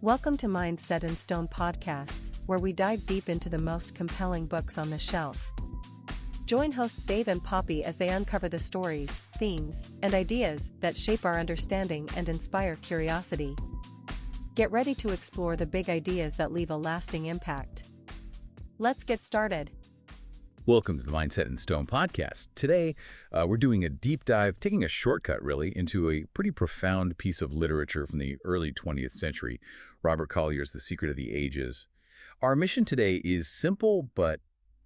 Welcome to Mind Set in Stone podcasts, where we dive deep into the most compelling books on the shelf. Join hosts Dave and Poppy as they uncover the stories, themes, and ideas that shape our understanding and inspire curiosity. Get ready to explore the big ideas that leave a lasting impact. Let's get started. Welcome to the Mindset in Stone podcast. Today, we're doing a deep dive, taking a shortcut really, into a pretty profound piece of literature from the early 20th century, Robert Collier's The Secret of the Ages. Our mission today is simple but,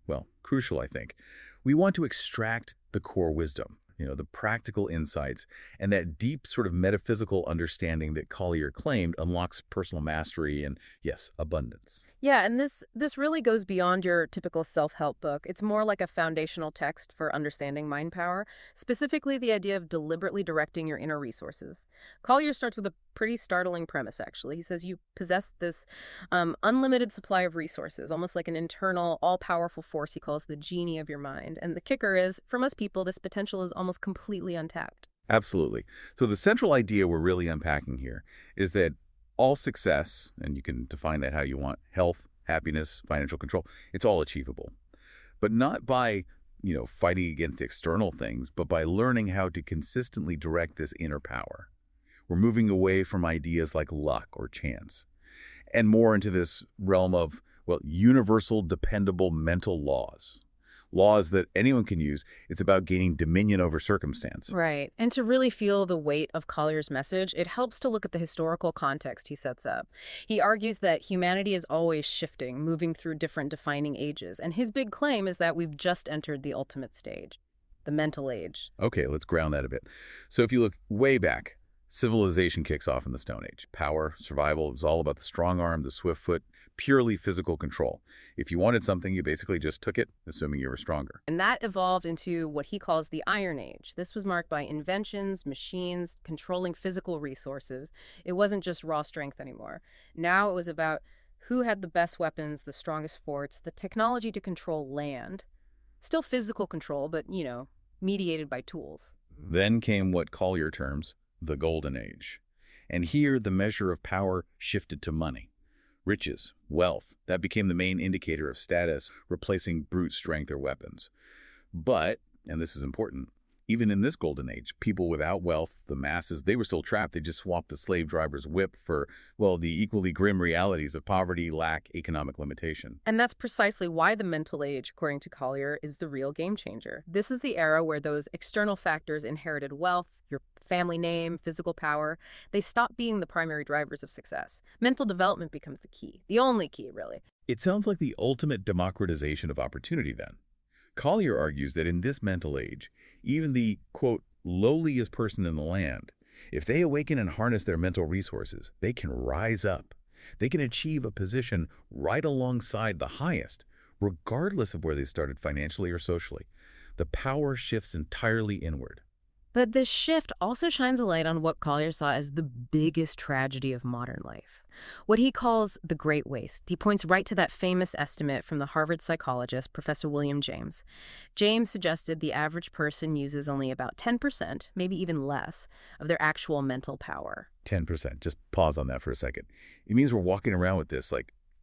well, crucial, I think. We want to extract the core wisdom, the practical insights, and that deep sort of metaphysical understanding that Collier claimed unlocks personal mastery and, yes, abundance. Yeah, and this really goes beyond your typical self-help book. It's more like a foundational text for understanding mind power, specifically the idea of deliberately directing your inner resources. Collier starts with a pretty startling premise, actually. He says you possess this unlimited supply of resources, almost like an internal, all-powerful force he calls the genie of your mind. And the kicker is, for most people, this potential is almost completely untapped. Absolutely. So the central idea we're really unpacking here is that all success, and you can define that how you want, health, happiness, financial control, it's all achievable. But not by, fighting against external things, but by learning how to consistently direct this inner power. We're moving away from ideas like luck or chance, and more into this realm of, universal, dependable mental laws. Laws that anyone can use. It's about gaining dominion over circumstance. Right. And to really feel the weight of Collier's message, it helps to look at the historical context he sets up. He argues that humanity is always shifting, moving through different defining ages. And his big claim is that we've just entered the ultimate stage, the mental age. Okay, let's ground that a bit. So if you look way back, civilization kicks off in the Stone Age. Power, survival, it was all about the strong arm, the swift foot, purely physical control. If you wanted something, you basically just took it, assuming you were stronger. And that evolved into what he calls the Iron Age. This was marked by inventions, machines, controlling physical resources. It wasn't just raw strength anymore. Now it was about who had the best weapons, the strongest forts, the technology to control land. Still physical control, but, mediated by tools. Then came what Collier terms the Golden Age. And here the measure of power shifted to money. Riches, wealth, that became the main indicator of status, replacing brute strength or weapons. But, and this is important, even in this golden age, people without wealth, the masses, they were still trapped. They just swapped the slave driver's whip for, the equally grim realities of poverty, lack, economic limitation. And that's precisely why the mental age, according to Collier, is the real game changer. This is the era where those external factors, inherited wealth, your family name, physical power, they stop being the primary drivers of success. Mental development becomes the key, the only key, really. It sounds like the ultimate democratization of opportunity then. Collier argues that in this mental age, even the, quote, lowliest person in the land, if they awaken and harness their mental resources, they can rise up. They can achieve a position right alongside the highest, regardless of where they started financially or socially. The power shifts entirely inward. But this shift also shines a light on what Collier saw as the biggest tragedy of modern life, what he calls the Great Waste. He points right to that famous estimate from the Harvard psychologist, Professor William James. James suggested the average person uses only about 10%, maybe even less, of their actual mental power. 10%. Just pause on that for a second. It means we're walking around with this,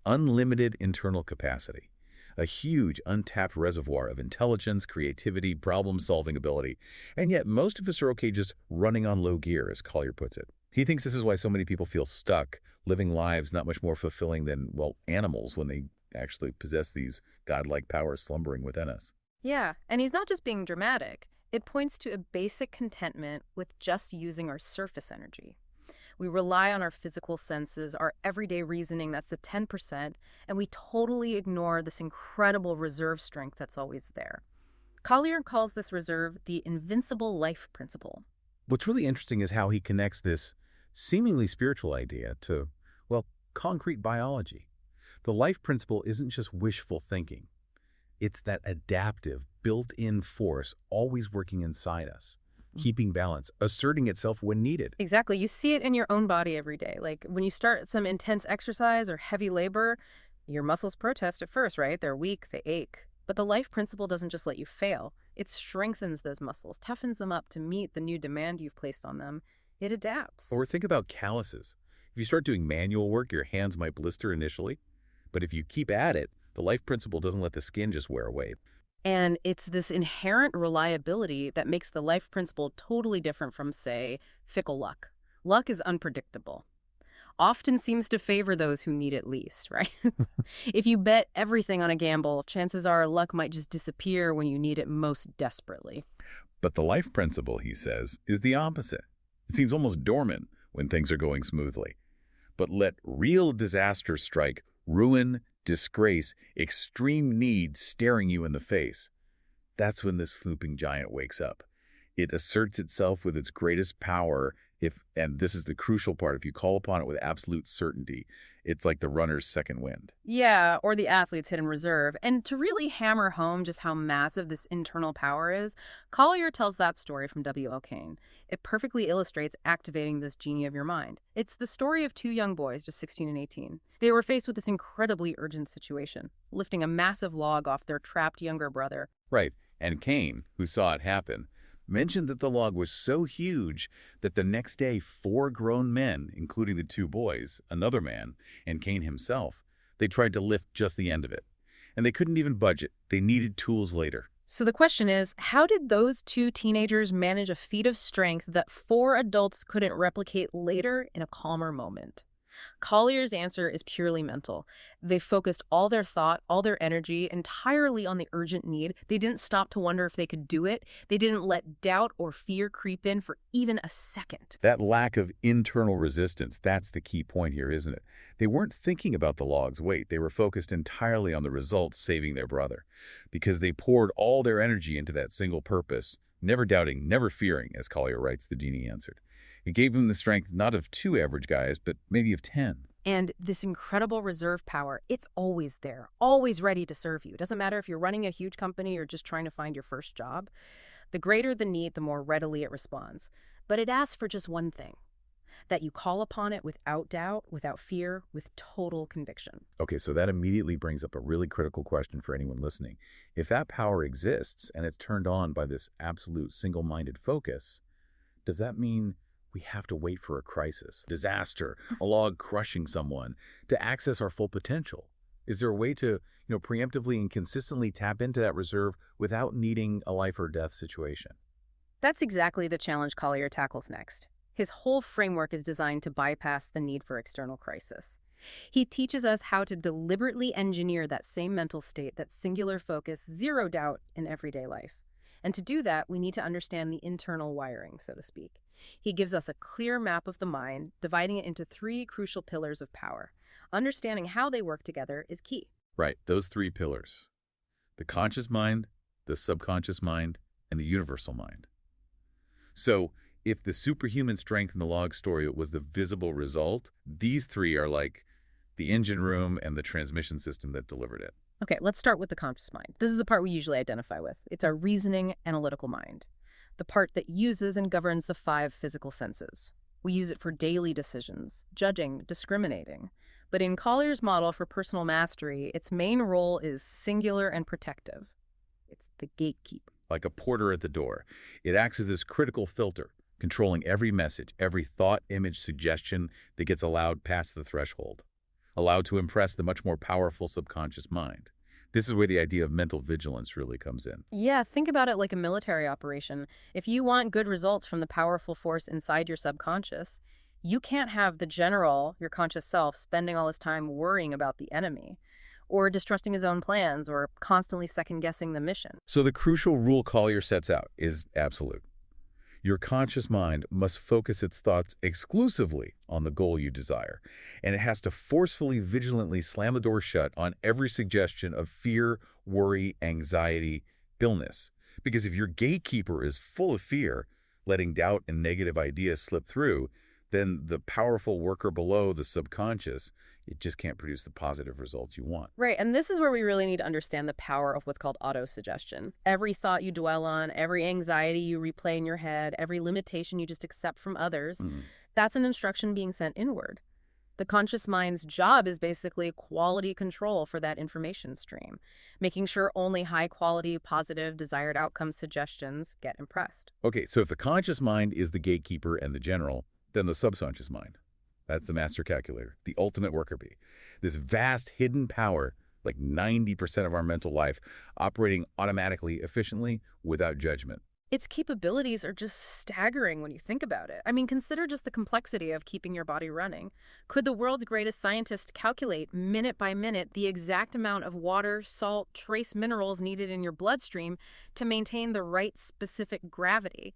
unlimited internal capacity. A huge untapped reservoir of intelligence, creativity, problem-solving ability. And yet most of us are okay just running on low gear, as Collier puts it. He thinks this is why so many people feel stuck, living lives not much more fulfilling than, animals when they actually possess these godlike powers slumbering within us. Yeah, and he's not just being dramatic. It points to a basic contentment with just using our surface energy. We rely on our physical senses, our everyday reasoning, that's the 10%, and we totally ignore this incredible reserve strength that's always there. Collier calls this reserve the invincible life principle. What's really interesting is how he connects this seemingly spiritual idea to, concrete biology. The life principle isn't just wishful thinking. It's that adaptive, built-in force always working inside us, keeping balance, asserting itself when needed. Exactly. You see it in your own body every day. Like when you start some intense exercise or heavy labor, your muscles protest at first, right? They're weak, they ache. But the life principle doesn't just let you fail. It strengthens those muscles, toughens them up to meet the new demand you've placed on them. It adapts. Or think about calluses. If you start doing manual work, your hands might blister initially. But if you keep at it, the life principle doesn't let the skin just wear away. And it's this inherent reliability that makes the life principle totally different from, say, fickle luck. Luck is unpredictable. Often seems to favor those who need it least, right? If you bet everything on a gamble, chances are luck might just disappear when you need it most desperately. But the life principle, he says, is the opposite. It seems almost dormant when things are going smoothly. But let real disaster strike, ruin, disgrace, extreme need staring you in the face. That's when this sleeping giant wakes up. It asserts itself with its greatest power and this is the crucial part, if you call upon it with absolute certainty, it's like the runner's second wind. Yeah, or the athlete's hidden reserve. And to really hammer home just how massive this internal power is, Collier tells that story from W.L. Kane. It perfectly illustrates activating this genie of your mind. It's the story of two young boys, just 16 and 18. They were faced with this incredibly urgent situation, lifting a massive log off their trapped younger brother. Right, and Kane, who saw it happen, mentioned that the log was so huge that the next day 4 grown men, including the 2 boys, another man, and Kane himself, they tried to lift just the end of it. And they couldn't even budge it. They needed tools later. So the question is, how did those 2 teenagers manage a feat of strength that 4 adults couldn't replicate later in a calmer moment? Collier's answer is purely mental. They focused all their thought, all their energy entirely on the urgent need. They didn't stop to wonder if they could do it. They didn't let doubt or fear creep in for even a second. That lack of internal resistance, that's the key point here, isn't it? They weren't thinking about the log's weight. They were focused entirely on the results saving their brother, because they poured all their energy into that single purpose, never doubting, never fearing, as Collier writes, the genie answered. It gave him the strength not of 2 average guys, but maybe of 10. And this incredible reserve power, it's always there, always ready to serve you. Doesn't matter if you're running a huge company or just trying to find your first job. The greater the need, the more readily it responds. But it asks for just one thing, that you call upon it without doubt, without fear, with total conviction. Okay, so that immediately brings up a really critical question for anyone listening. If that power exists and it's turned on by this absolute single-minded focus, does that mean we have to wait for a crisis, disaster, a log crushing someone to access our full potential? Is there a way to, preemptively and consistently tap into that reserve without needing a life or death situation? That's exactly the challenge Collier tackles next. His whole framework is designed to bypass the need for external crisis. He teaches us how to deliberately engineer that same mental state, that singular focus, zero doubt in everyday life. And to do that, we need to understand the internal wiring, so to speak. He gives us a clear map of the mind, dividing it into 3 crucial pillars of power. Understanding how they work together is key. Right, those 3 pillars. The conscious mind, the subconscious mind, and the universal mind. So, if the superhuman strength in the log story was the visible result, these 3 are like the engine room and the transmission system that delivered it. Okay, let's start with the conscious mind. This is the part we usually identify with. It's our reasoning, analytical mind. The part that uses and governs the 5 physical senses. We use it for daily decisions, judging, discriminating. But in Collier's model for personal mastery, its main role is singular and protective. It's the gatekeeper. Like a porter at the door. It acts as this critical filter, controlling every message, every thought, image, suggestion that gets allowed past the threshold, allowed to impress the much more powerful subconscious mind. This is where the idea of mental vigilance really comes in. Yeah, think about it like a military operation. If you want good results from the powerful force inside your subconscious, you can't have the general, your conscious self, spending all his time worrying about the enemy, or distrusting his own plans, or constantly second-guessing the mission. So the crucial rule Collier sets out is absolute. Your conscious mind must focus its thoughts exclusively on the goal you desire, and it has to forcefully, vigilantly slam the door shut on every suggestion of fear, worry, anxiety, illness. Because if your gatekeeper is full of fear, letting doubt and negative ideas slip through, then the powerful worker below, the subconscious, it just can't produce the positive results you want. Right, and this is where we really need to understand the power of what's called autosuggestion. Every thought you dwell on, every anxiety you replay in your head, every limitation you just accept from others, that's an instruction being sent inward. The conscious mind's job is basically quality control for that information stream, making sure only high-quality, positive, desired outcome suggestions get impressed. Okay, so if the conscious mind is the gatekeeper and the general, then the subconscious mind, That's the master calculator, the ultimate worker bee. This vast hidden power, like 90% of our mental life, operating automatically, efficiently, without judgment. Its capabilities are just staggering when you think about it. I mean, consider just the complexity of keeping your body running. Could the world's greatest scientist calculate, minute by minute, the exact amount of water, salt, trace minerals needed in your bloodstream to maintain the right specific gravity?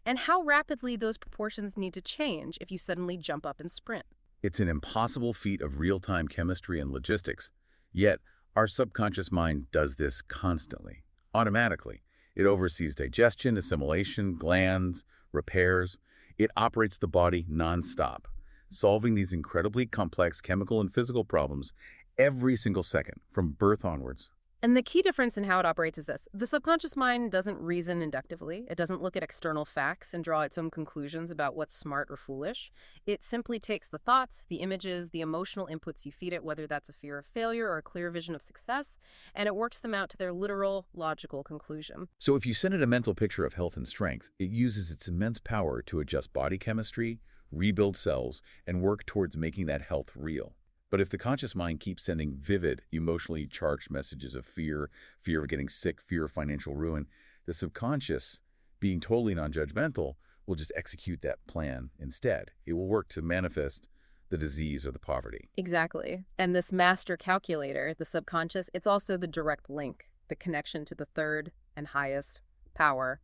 And how rapidly those proportions need to change if you suddenly jump up and sprint? It's an impossible feat of real-time chemistry and logistics. Yet, our subconscious mind does this constantly, automatically. It oversees digestion, assimilation, glands, repairs. It operates the body nonstop, solving these incredibly complex chemical and physical problems every single second, from birth onwards. And the key difference in how it operates is this. The subconscious mind doesn't reason inductively. It doesn't look at external facts and draw its own conclusions about what's smart or foolish. It simply takes the thoughts, the images, the emotional inputs you feed it, whether that's a fear of failure or a clear vision of success, and it works them out to their literal, logical conclusion. So if you send it a mental picture of health and strength, it uses its immense power to adjust body chemistry, rebuild cells, and work towards making that health real. But if the conscious mind keeps sending vivid, emotionally charged messages of fear, fear of getting sick, fear of financial ruin, the subconscious, being totally non-judgmental, will just execute that plan instead. It will work to manifest the disease or the poverty. Exactly. And this master calculator, the subconscious, it's also the direct link, the connection to the third and highest power,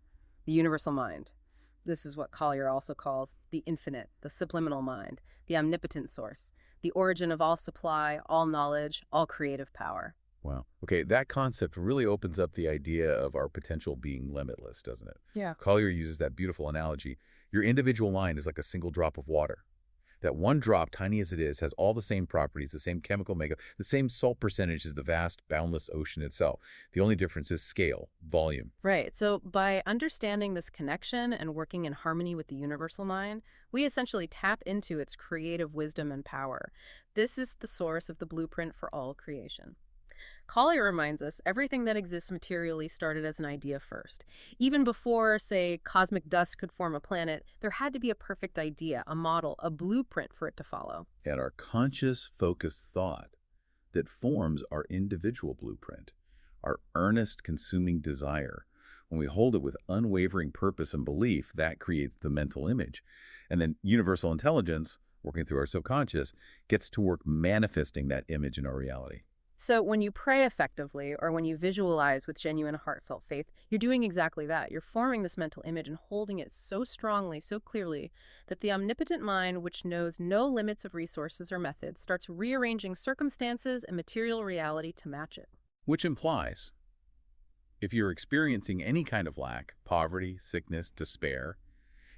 the universal mind. This is what Collier also calls the infinite, the subliminal mind, the omnipotent source, the origin of all supply, all knowledge, all creative power. Wow. Okay, that concept really opens up the idea of our potential being limitless, doesn't it? Yeah. Collier uses that beautiful analogy. Your individual mind is like a single drop of water. That one drop, tiny as it is, has all the same properties, the same chemical makeup, the same salt percentage as the vast, boundless ocean itself. The only difference is scale, volume. Right. So by understanding this connection and working in harmony with the universal mind, we essentially tap into its creative wisdom and power. This is the source of the blueprint for all creation. Collier reminds us everything that exists materially started as an idea first. Even before, say, cosmic dust could form a planet, there had to be a perfect idea, a model, a blueprint for it to follow. And our conscious, focused thought that forms our individual blueprint, our earnest, consuming desire. When we hold it with unwavering purpose and belief, that creates the mental image. And then universal intelligence, working through our subconscious, gets to work manifesting that image in our reality. So when you pray effectively or when you visualize with genuine heartfelt faith, you're doing exactly that. You're forming this mental image and holding it so strongly, so clearly, that the omnipotent mind, which knows no limits of resources or methods, starts rearranging circumstances and material reality to match it. Which implies, if you're experiencing any kind of lack, poverty, sickness, despair,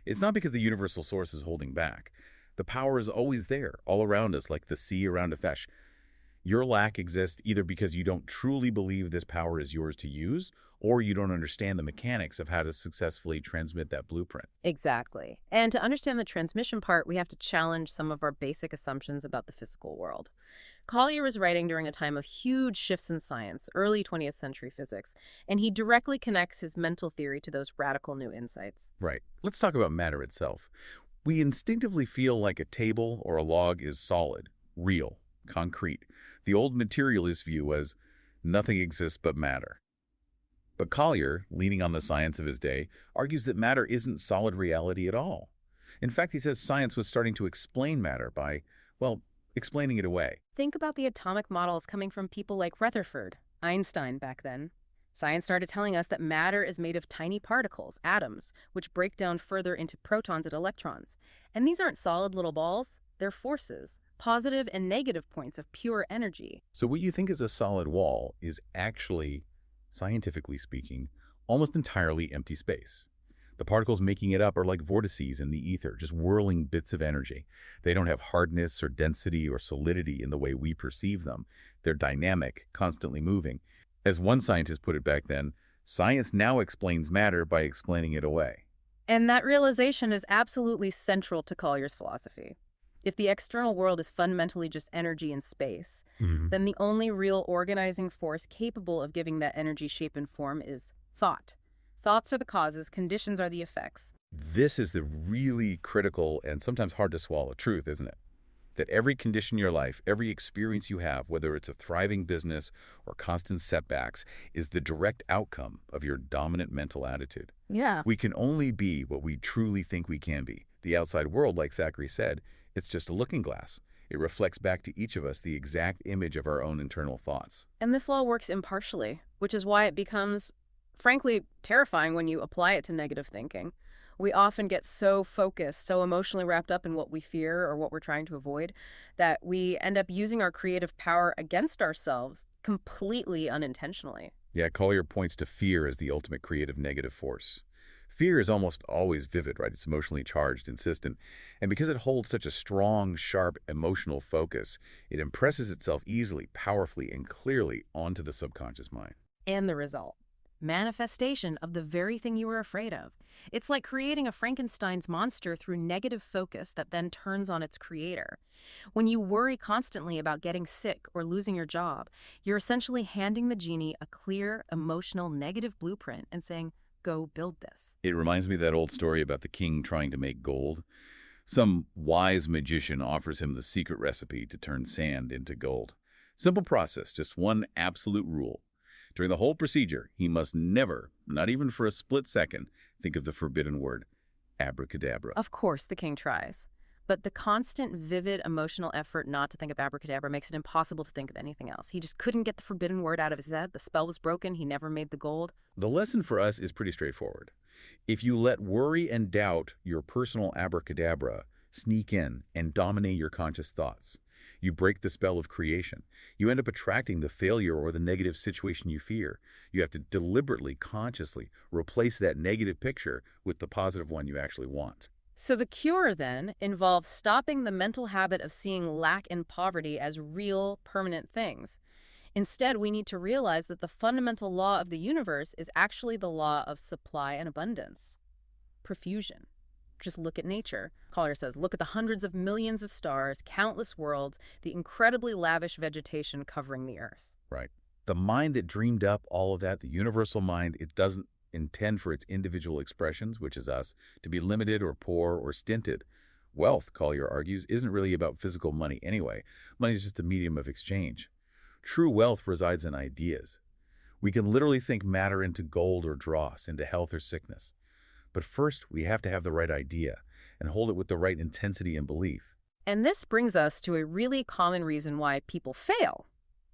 it's not because the universal source is holding back. The power is always there, all around us, like the sea around a fish. Your lack exists either because you don't truly believe this power is yours to use, or you don't understand the mechanics of how to successfully transmit that blueprint. Exactly. And to understand the transmission part, we have to challenge some of our basic assumptions about the physical world. Collier was writing during a time of huge shifts in science, early 20th century physics, and he directly connects his mental theory to those radical new insights. Right. Let's talk about matter itself. We instinctively feel like a table or a log is solid, real, concrete. The old materialist view was nothing exists but matter. But Collier, leaning on the science of his day, argues that matter isn't solid reality at all. In fact, he says science was starting to explain matter by, well, explaining it away. Think about the atomic models coming from people like Rutherford, Einstein back then. Science started telling us that matter is made of tiny particles, atoms, which break down further into protons and electrons. And these aren't solid little balls, they're forces. Positive and negative points of pure energy. So what you think is a solid wall is actually, scientifically speaking, almost entirely empty space. The particles making it up are like vortices in the ether, just whirling bits of energy. They don't have hardness or density or solidity in the way we perceive them. They're dynamic, constantly moving. As one scientist put it back then, science now explains matter by explaining it away. And that realization is absolutely central to Collier's philosophy. If the external world is fundamentally just energy and space, then the only real organizing force capable of giving that energy shape and form is thought. Thoughts are the causes, conditions are the effects. This is the really critical and sometimes hard to swallow truth, isn't it? that every condition in your life, every experience you have, whether it's a thriving business or constant setbacks, is the direct outcome of your dominant mental attitude. Yeah. We can only be what we truly think we can be. The outside world, like Zachary said, it's just a looking glass. It reflects back to each of us the exact image of our own internal thoughts. And this law works impartially, which is why it becomes, frankly, terrifying when you apply it to negative thinking. We often get so focused, so emotionally wrapped up in what we fear or what we're trying to avoid, that we end up using our creative power against ourselves completely unintentionally. Yeah, Collier points to fear as the ultimate creative negative force. Fear is almost always vivid, right? It's emotionally charged, insistent. And because it holds such a strong, sharp, emotional focus, it impresses itself easily, powerfully, and clearly onto the subconscious mind. And the result: manifestation of the very thing you were afraid of. It's like creating a Frankenstein's monster through negative focus that then turns on its creator. When you worry constantly about getting sick or losing your job, you're essentially handing the genie a clear, emotional, negative blueprint and saying, go build this. It reminds me of that old story about the king trying to make gold. Some wise magician offers him the secret recipe to turn sand into gold. Simple process, just one absolute rule. During the whole procedure, he must never, not even for a split second, think of the forbidden word, abracadabra. Of course, the king tries. But the constant, vivid, emotional effort not to think of abracadabra makes it impossible to think of anything else. He just couldn't get the forbidden word out of his head. The spell was broken. He never made the gold. The lesson for us is pretty straightforward. If you let worry and doubt, your personal abracadabra, sneak in and dominate your conscious thoughts, you break the spell of creation. You end up attracting the failure or the negative situation you fear. You have to deliberately, consciously replace that negative picture with the positive one you actually want. So the cure, then, involves stopping the mental habit of seeing lack and poverty as real, permanent things. Instead, we need to realize that the fundamental law of the universe is actually the law of supply and abundance. Profusion. Just look at nature. Collier says, look at the hundreds of millions of stars, countless worlds, the incredibly lavish vegetation covering the earth. Right. The mind that dreamed up all of that, the universal mind, it doesn't intend for its individual expressions, which is us, to be limited or poor or stinted. Wealth, Collier argues, isn't really about physical money anyway. Money is just a medium of exchange. True wealth resides in ideas. We can literally think matter into gold or dross, into health or sickness. But first, we have to have the right idea and hold it with the right intensity and belief. And this brings us to a really common reason why people fail.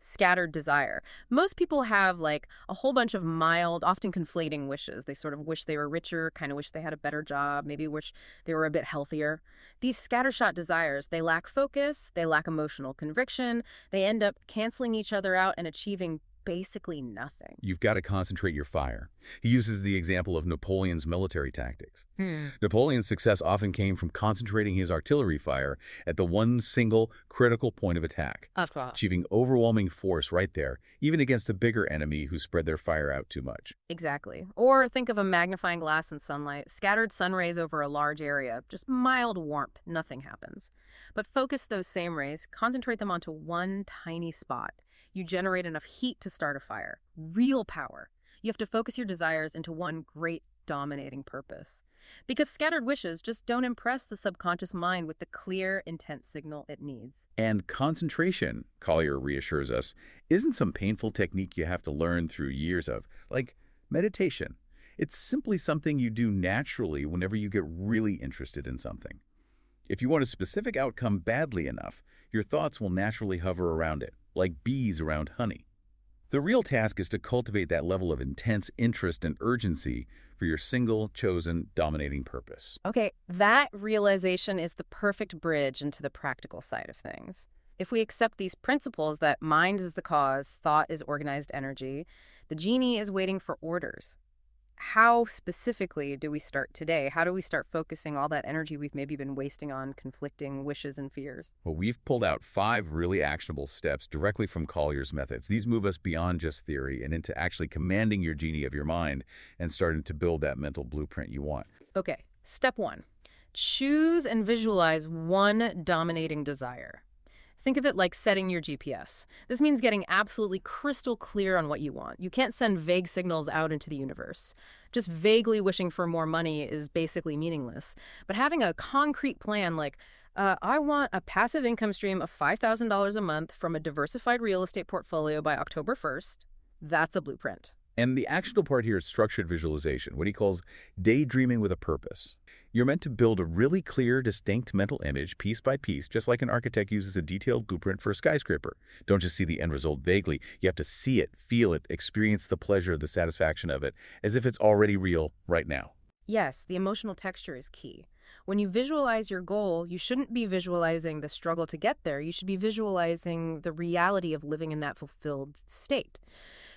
Scattered desire. Most people have like a whole bunch of mild, often conflating wishes. They sort of wish they were richer, kind of wish they had a better job, maybe wish they were a bit healthier. These scattershot desires, they lack focus, they lack emotional conviction, they end up canceling each other out and achieving basically nothing. You've got to concentrate your fire. He uses the example of Napoleon's military tactics. Napoleon's success often came from concentrating his artillery fire at the one single critical point of attack, achieving overwhelming force right there, even against a bigger enemy who spread their fire out too much. Exactly. Or think of a magnifying glass in sunlight, scattered sun rays over a large area, just mild warmth, nothing happens. But focus those same rays, concentrate them onto one tiny spot. You generate enough heat to start a fire. Real power. You have to focus your desires into one great dominating purpose. Because scattered wishes just don't impress the subconscious mind with the clear, intense signal it needs. And concentration, Collier reassures us, isn't some painful technique you have to learn through years of, like meditation. It's simply something you do naturally whenever you get really interested in something. If you want a specific outcome badly enough, your thoughts will naturally hover around it, like bees around honey. The real task is to cultivate that level of intense interest and urgency for your single, chosen, dominating purpose. Okay, that realization is the perfect bridge into the practical side of things. If we accept these principles that mind is the cause, thought is organized energy, the genie is waiting for orders. How specifically do we start today? How do we start focusing all that energy we've maybe been wasting on conflicting wishes and fears? Well, we've pulled out 5 really actionable steps directly from Collier's methods. These move us beyond just theory and into actually commanding your genie of your mind and starting to build that mental blueprint you want. Okay, step 1. Choose and visualize one dominating desire. Think of it like setting your GPS. This means getting absolutely crystal clear on what you want. You can't send vague signals out into the universe. Just vaguely wishing for more money is basically meaningless. But having a concrete plan like, I want a passive income stream of $5,000 a month from a diversified real estate portfolio by October 1st. That's a blueprint. And the actionable part here is structured visualization, what he calls daydreaming with a purpose. You're meant to build a really clear, distinct mental image, piece by piece, just like an architect uses a detailed blueprint for a skyscraper. Don't just see the end result vaguely. You have to see it, feel it, experience the pleasure, the satisfaction of it, as if it's already real right now. Yes, the emotional texture is key. When you visualize your goal, you shouldn't be visualizing the struggle to get there. You should be visualizing the reality of living in that fulfilled state.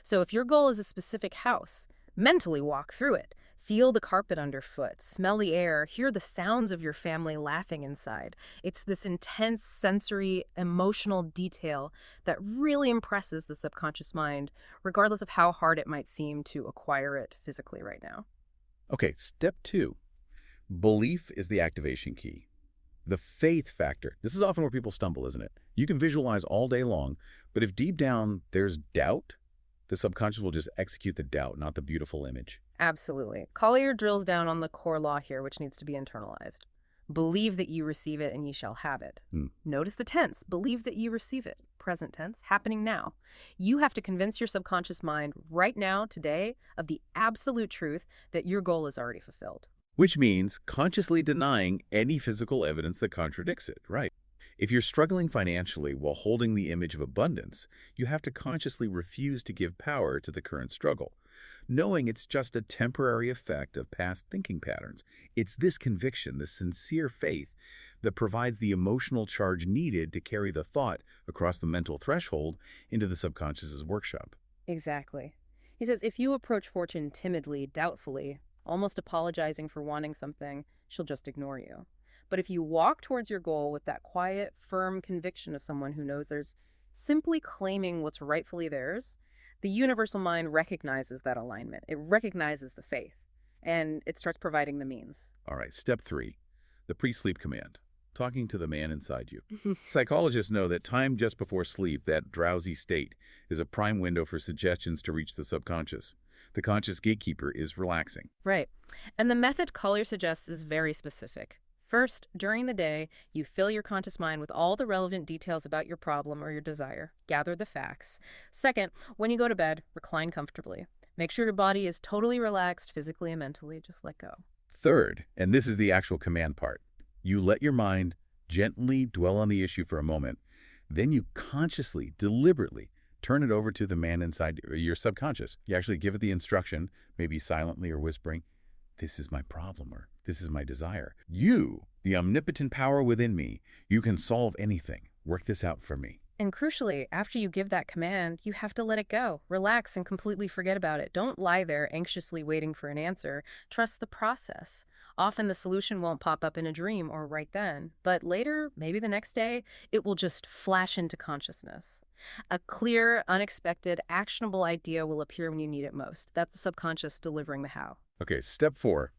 So if your goal is a specific house, mentally walk through it. Feel the carpet underfoot, smell the air, hear the sounds of your family laughing inside. It's this intense sensory, emotional detail that really impresses the subconscious mind, regardless of how hard it might seem to acquire it physically right now. Okay, step 2. Belief is the activation key. The faith factor. This is often where people stumble, isn't it? You can visualize all day long, but if deep down there's doubt, the subconscious will just execute the doubt, not the beautiful image. Absolutely. Collier drills down on the core law here, which needs to be internalized. Believe that you receive it and ye shall have it. Notice the tense. Believe that you receive it. Present tense, happening now. You have to convince your subconscious mind right now, today, of the absolute truth that your goal is already fulfilled. Which means consciously denying any physical evidence that contradicts it, right? If you're struggling financially while holding the image of abundance, you have to consciously refuse to give power to the current struggle, knowing it's just a temporary effect of past thinking patterns. It's this conviction, this sincere faith, that provides the emotional charge needed to carry the thought across the mental threshold into the subconscious's workshop. Exactly. He says if you approach fortune timidly, doubtfully, almost apologizing for wanting something, she'll just ignore you. But if you walk towards your goal with that quiet, firm conviction of someone who knows there's simply claiming what's rightfully theirs, the universal mind recognizes that alignment. It recognizes the faith, and it starts providing the means. All right, step 3, the pre-sleep command, talking to the man inside you. Psychologists know that time just before sleep, that drowsy state, is a prime window for suggestions to reach the subconscious. The conscious gatekeeper is relaxing. Right. And the method Collier suggests is very specific. First, during the day, you fill your conscious mind with all the relevant details about your problem or your desire. Gather the facts. Second, when you go to bed, recline comfortably. Make sure your body is totally relaxed physically and mentally. Just let go. Third, and this is the actual command part, you let your mind gently dwell on the issue for a moment. Then you consciously, deliberately, turn it over to the man inside your subconscious. You actually give it the instruction, maybe silently or whispering, this is my problem, or this is my desire. You, the omnipotent power within me, you can solve anything. Work this out for me. And crucially, after you give that command, you have to let it go. Relax and completely forget about it. Don't lie there anxiously waiting for an answer. Trust the process. Often the solution won't pop up in a dream or right then, but later, maybe the next day, it will just flash into consciousness. A clear, unexpected, actionable idea will appear when you need it most. That's the subconscious delivering the how. Okay, step 4,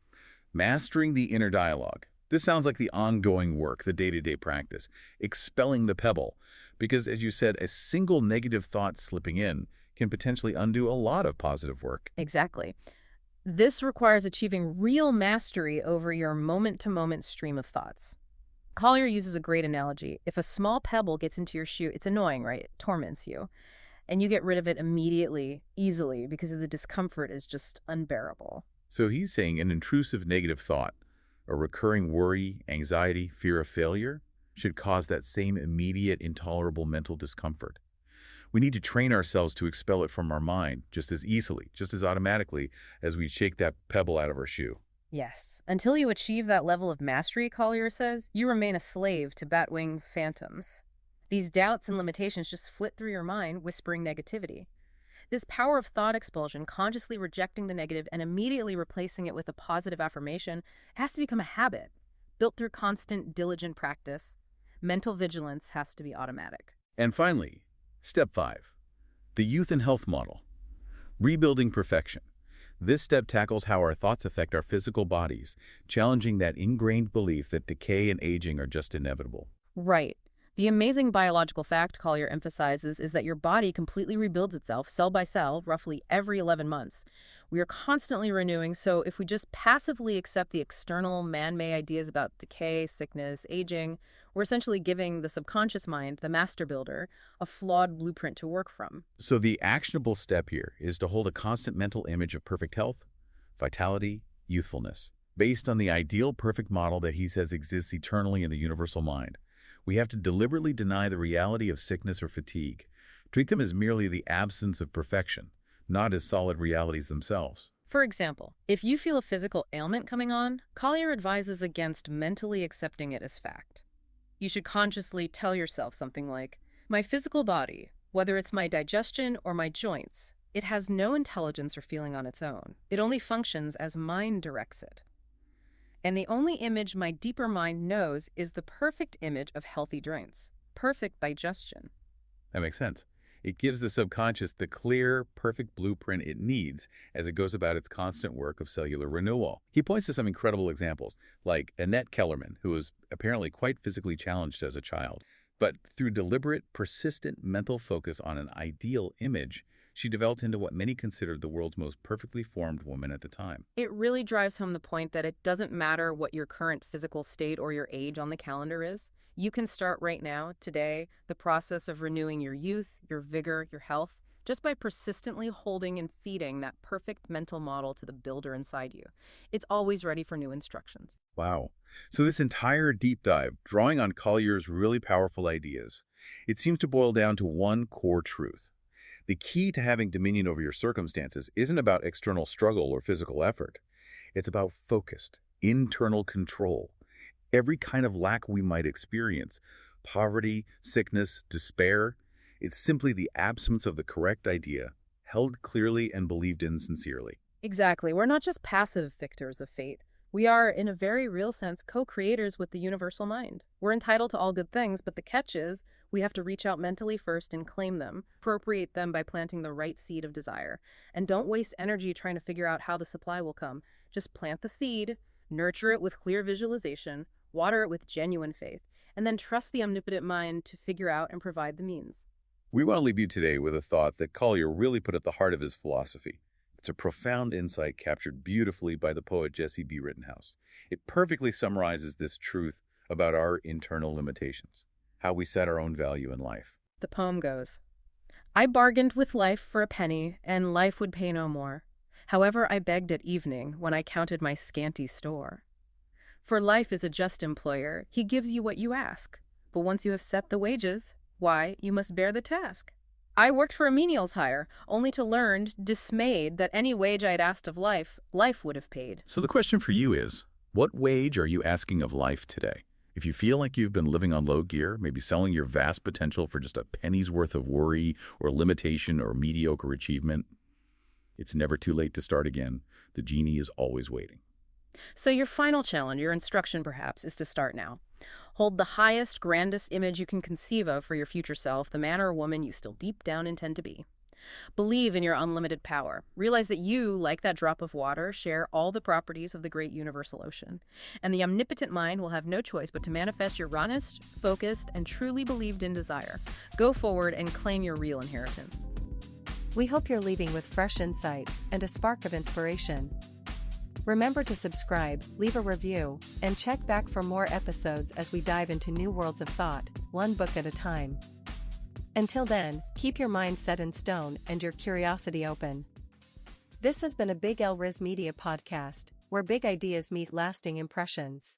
mastering the inner dialogue. This sounds like the ongoing work, the day-to-day practice, expelling the pebble. Because, as you said, a single negative thought slipping in can potentially undo a lot of positive work. Exactly. This requires achieving real mastery over your moment-to-moment stream of thoughts. Collier uses a great analogy. If a small pebble gets into your shoe, it's annoying, right? It torments you. And you get rid of it immediately, easily, because the discomfort is just unbearable. So he's saying an intrusive negative thought, a recurring worry, anxiety, fear of failure, should cause that same immediate, intolerable mental discomfort. We need to train ourselves to expel it from our mind just as easily, just as automatically as we shake that pebble out of our shoe. Yes. Until you achieve that level of mastery, Collier says, you remain a slave to bat-winged phantoms. These doubts and limitations just flit through your mind, whispering negativity. This power of thought expulsion, consciously rejecting the negative and immediately replacing it with a positive affirmation, has to become a habit, built through constant, diligent practice. Mental vigilance has to be automatic. And finally, step 5, the youth and health model, rebuilding perfection. This step tackles how our thoughts affect our physical bodies, challenging that ingrained belief that decay and aging are just inevitable. Right. The amazing biological fact Collier emphasizes is that your body completely rebuilds itself cell by cell, roughly every 11 months. We are constantly renewing, so if we just passively accept the external man-made ideas about decay, sickness, aging, We're essentially giving the subconscious mind, the master builder, a flawed blueprint to work from. So the actionable step here is to hold a constant mental image of perfect health, vitality, youthfulness, based on the ideal perfect model that he says exists eternally in the universal mind. We have to deliberately deny the reality of sickness or fatigue, treat them as merely the absence of perfection, not as solid realities themselves. For example, if you feel a physical ailment coming on, Collier advises against mentally accepting it as fact. You should consciously tell yourself something like, my physical body, whether it's my digestion or my joints, it has no intelligence or feeling on its own. It only functions as mind directs it. And the only image my deeper mind knows is the perfect image of healthy joints, perfect digestion. That makes sense. It gives the subconscious the clear, perfect blueprint it needs as it goes about its constant work of cellular renewal. He points to some incredible examples, like Annette Kellerman, who was apparently quite physically challenged as a child. But through deliberate, persistent mental focus on an ideal image, she developed into what many considered the world's most perfectly formed woman at the time. It really drives home the point that it doesn't matter what your current physical state or your age on the calendar is. You can start right now, today, the process of renewing your youth, your vigor, your health, just by persistently holding and feeding that perfect mental model to the builder inside you. It's always ready for new instructions. Wow. So this entire deep dive, drawing on Collier's really powerful ideas, it seems to boil down to one core truth. The key to having dominion over your circumstances isn't about external struggle or physical effort. It's about focused, internal control. Every kind of lack we might experience, poverty, sickness, despair, it's simply the absence of the correct idea, held clearly and believed in sincerely. Exactly. We're not just passive victors of fate. We are, in a very real sense, co-creators with the universal mind. We're entitled to all good things, but the catch is we have to reach out mentally first and claim them, appropriate them by planting the right seed of desire. And don't waste energy trying to figure out how the supply will come. Just plant the seed, nurture it with clear visualization, water it with genuine faith, and then trust the omnipotent mind to figure out and provide the means. We want to leave you today with a thought that Collier really put at the heart of his philosophy. It's a profound insight captured beautifully by the poet Jessie B. Rittenhouse. It perfectly summarizes this truth about our internal limitations, how we set our own value in life. The poem goes, I bargained with life for a penny, and life would pay no more. However, I begged at evening when I counted my scanty store. For life is a just employer, he gives you what you ask. But once you have set the wages, why, you must bear the task. I worked for a menial's hire, only to learn, dismayed, that any wage I had asked of life, life would have paid. So the question for you is, what wage are you asking of life today? If you feel like you've been living on low gear, maybe selling your vast potential for just a penny's worth of worry or limitation or mediocre achievement, it's never too late to start again. The genie is always waiting. So your final challenge, your instruction perhaps, is to start now. Hold the highest, grandest image you can conceive of for your future self, the man or woman you still deep down intend to be. Believe in your unlimited power. Realize that you, like that drop of water, share all the properties of the great universal ocean. And the omnipotent mind will have no choice but to manifest your honest, focused, and truly believed in desire. Go forward and claim your real inheritance. We hope you're leaving with fresh insights and a spark of inspiration. Remember to subscribe, leave a review, and check back for more episodes as we dive into new worlds of thought, one book at a time. Until then, keep your mind set in stone and your curiosity open. This has been a Big L Riz Media podcast, where big ideas meet lasting impressions.